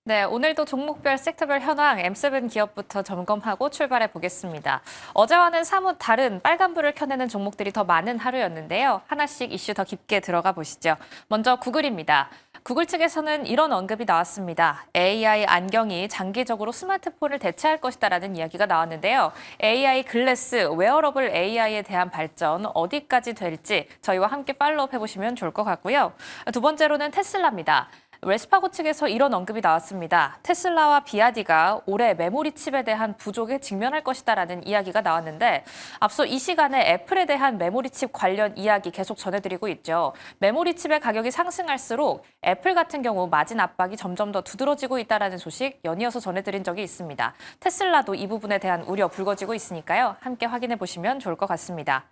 네, 오늘도 종목별 섹터별 현황 M7 기업부터 점검하고 출발해 보겠습니다. 어제와는 사뭇 다른 빨간불을 켜내는 종목들이 더 많은 하루였는데요. 하나씩 이슈 더 깊게 들어가 보시죠. 먼저 구글입니다. 구글 측에서는 이런 언급이 나왔습니다. AI 안경이 장기적으로 스마트폰을 대체할 것이다라는 이야기가 나왔는데요. AI 글래스, 웨어러블 AI에 대한 발전 어디까지 될지 저희와 함께 팔로우업 해보시면 좋을 것 같고요. 두 번째로는 테슬라입니다. 웰스파고 측에서 이런 언급이 나왔습니다. 테슬라와 비아디가 올해 메모리 칩에 대한 부족에 직면할 것이다라는 이야기가 나왔는데 앞서 이 시간에 애플에 대한 메모리 칩 관련 이야기 계속 전해드리고 있죠. 메모리 칩의 가격이 상승할수록 애플 같은 경우 마진 압박이 점점 더 두드러지고 있다라는 소식 연이어서 전해드린 적이 있습니다. 테슬라도 이 부분에 대한 우려 불거지고 있으니까요. 함께 확인해 보시면 좋을 것 같습니다.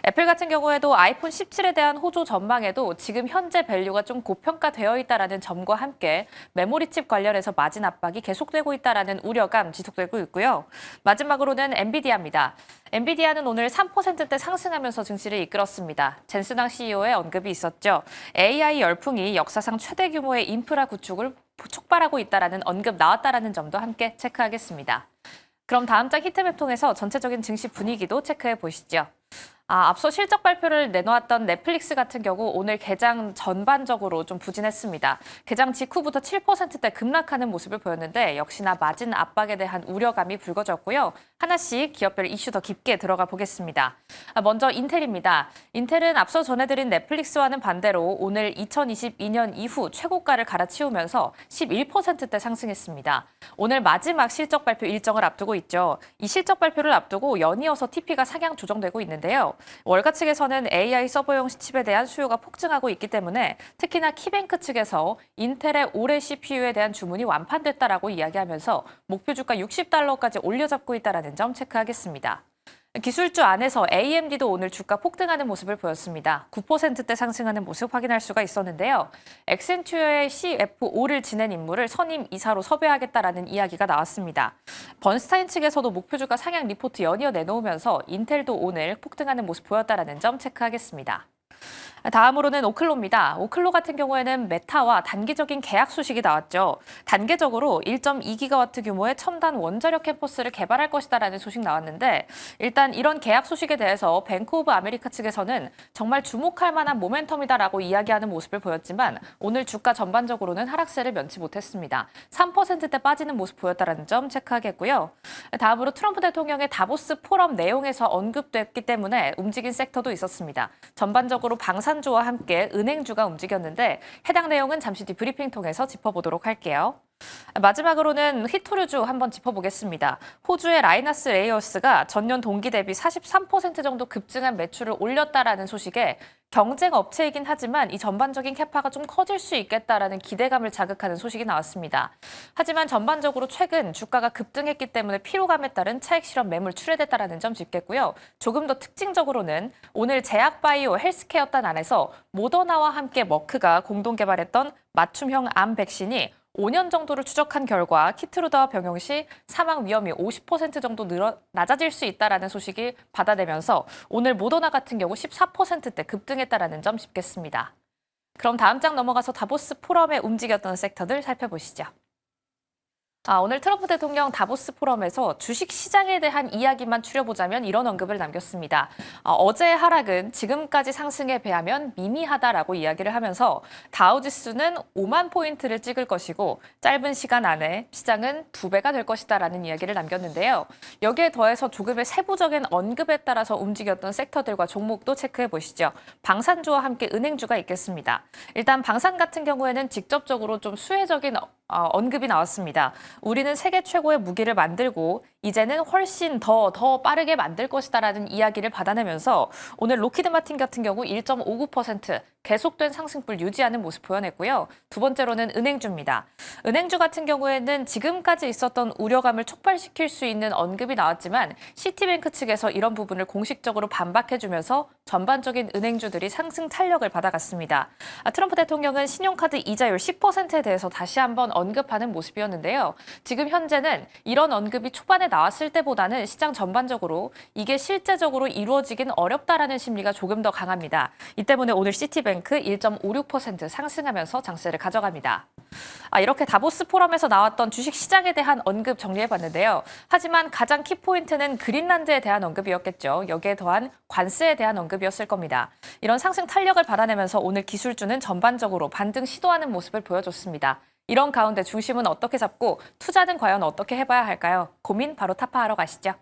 애플 같은 경우에도 아이폰 17에 대한 호조 전망에도 지금 현재 밸류가 좀 고평가되어 있다라는 점과 함께 메모리 칩 관련해서 마진 압박이 계속되고 있다라는 우려감 지속되고 있고요. 마지막으로는 엔비디아입니다. 엔비디아는 오늘 3%대 상승하면서 증시를 이끌었습니다. 젠스당 CEO의 언급이 있었죠. AI 열풍이 역사상 최대 규모의 인프라 구축을 촉발하고 있다라는 언급 나왔다라는 점도 함께 체크하겠습니다. 그럼 다음 장 히트맵 통해서 전체적인 증시 분위기도 체크해 보시죠. 앞서 실적 발표를 내놓았던 넷플릭스 같은 경우 오늘 개장 전반적으로 좀 부진했습니다. 개장 직후부터 7%대 급락하는 모습을 보였는데 역시나 마진 압박에 대한 우려감이 불거졌고요. 하나씩 기업별 이슈 더 깊게 들어가 보겠습니다. 먼저 인텔입니다. 인텔은 앞서 전해드린 넷플릭스와는 반대로 오늘 2022년 이후 최고가를 갈아치우면서 11%대 상승했습니다. 오늘 마지막 실적 발표 일정을 앞두고 있죠. 이 실적 발표를 앞두고 연이어서 TP가 상향 조정되고 있는데요. 월가 측에서는 AI 서버용 칩에 대한 수요가 폭증하고 있기 때문에 특히나 키뱅크 측에서 인텔의 올해 CPU에 대한 주문이 완판됐다라고 이야기하면서 목표 주가 $60까지 올려잡고 있다는 점 체크하겠습니다. 기술주 안에서 AMD도 오늘 주가 폭등하는 모습을 보였습니다. 9%대 상승하는 모습 확인할 수가 있었는데요. 엑센튜어의 CFO를 지낸 인물을 선임 이사로 섭외하겠다라는 이야기가 나왔습니다. 번스타인 측에서도 목표주가 상향 리포트 연이어 내놓으면서 인텔도 오늘 폭등하는 모습 보였다라는 점 체크하겠습니다. 다음으로는 오클로입니다. 오클로 같은 경우에는 메타와 단기적인 계약 소식이 나왔죠. 단계적으로 1.2기가와트 규모의 첨단 원자력 캠퍼스를 개발할 것이다라는 소식 나왔는데 일단 이런 계약 소식에 대해서 뱅크 오브 아메리카 측에서는 정말 주목할 만한 모멘텀이다라고 이야기하는 모습을 보였지만 오늘 주가 전반적으로는 하락세를 면치 못했습니다. 3%대 빠지는 모습 보였다라는 점 체크하겠고요. 다음으로 트럼프 대통령의 다보스 포럼 내용에서 언급됐기 때문에 움직인 섹터도 있었습니다. 전반적으로 방산주와 함께 은행주가 움직였는데 해당 내용은 잠시 뒤 브리핑 통해서 짚어보도록 할게요. 마지막으로는 히토류주 한번 짚어보겠습니다. 호주의 라이나스 레이어스가 전년 동기 대비 43% 정도 급증한 매출을 올렸다라는 소식에 경쟁 업체이긴 하지만 이 전반적인 캐파가 좀 커질 수 있겠다라는 기대감을 자극하는 소식이 나왔습니다. 하지만 전반적으로 최근 주가가 급등했기 때문에 피로감에 따른 차익 실현 매물 출회됐다라는 점 짚겠고요. 조금 더 특징적으로는 오늘 제약바이오 헬스케어단 안에서 모더나와 함께 머크가 공동 개발했던 맞춤형 암 백신이 5년 정도를 추적한 결과 키트루다와 병용 시 사망 위험이 50% 정도 낮아질 수 있다라는 소식이 받아내면서 오늘 모더나 같은 경우 14%대 급등했다라는 점 짚겠습니다. 그럼 다음 장 넘어가서 다보스 포럼에 움직였던 섹터들 살펴보시죠. 오늘 트럼프 대통령 다보스 포럼에서 주식 시장에 대한 이야기만 추려보자면 이런 언급을 남겼습니다. 어제의 하락은 지금까지 상승에 비하면 미미하다라고 이야기를 하면서 다우지수는 5만 포인트를 찍을 것이고 짧은 시간 안에 시장은 2배가 될 것이다라는 이야기를 남겼는데요. 여기에 더해서 조금의 세부적인 언급에 따라서 움직였던 섹터들과 종목도 체크해 보시죠. 방산주와 함께 은행주가 있겠습니다. 일단 방산 같은 경우에는 직접적으로 좀 수혜적인 언급이 나왔습니다. 우리는 세계 최고의 무기를 만들고 이제는 훨씬 더 빠르게 만들 것이다라는 이야기를 받아내면서 오늘 로키드 마틴 같은 경우 1.59% 계속된 상승불 유지하는 모습 보여냈고요. 두 번째로는 은행주입니다. 은행주 같은 경우에는 지금까지 있었던 우려감을 촉발시킬 수 있는 언급이 나왔지만 시티뱅크 측에서 이런 부분을 공식적으로 반박해주면서 전반적인 은행주들이 상승 탄력을 받아갔습니다. 트럼프 대통령은 신용카드 이자율 10%에 대해서 다시 한번 언급하는 모습이었는데요. 지금 현재는 이런 언급이 초반에 나왔을 때보다는 시장 전반적으로 이게 실제적으로 이루어지긴 어렵다라는 심리가 조금 더 강합니다. 이 때문에 오늘 시티뱅크 1.56% 상승하면서 장세를 가져갑니다. 이렇게 다보스 포럼에서 나왔던 주식 시장에 대한 언급 정리해봤는데요. 하지만 가장 키포인트는 그린란드에 대한 언급이었겠죠. 여기에 더한 관세에 대한 언급이었을 겁니다. 이런 상승 탄력을 받아내면서 오늘 기술주는 전반적으로 반등 시도하는 모습을 보여줬습니다. 이런 가운데 중심은 어떻게 잡고 투자는 과연 어떻게 해봐야 할까요? 고민 바로 타파하러 가시죠.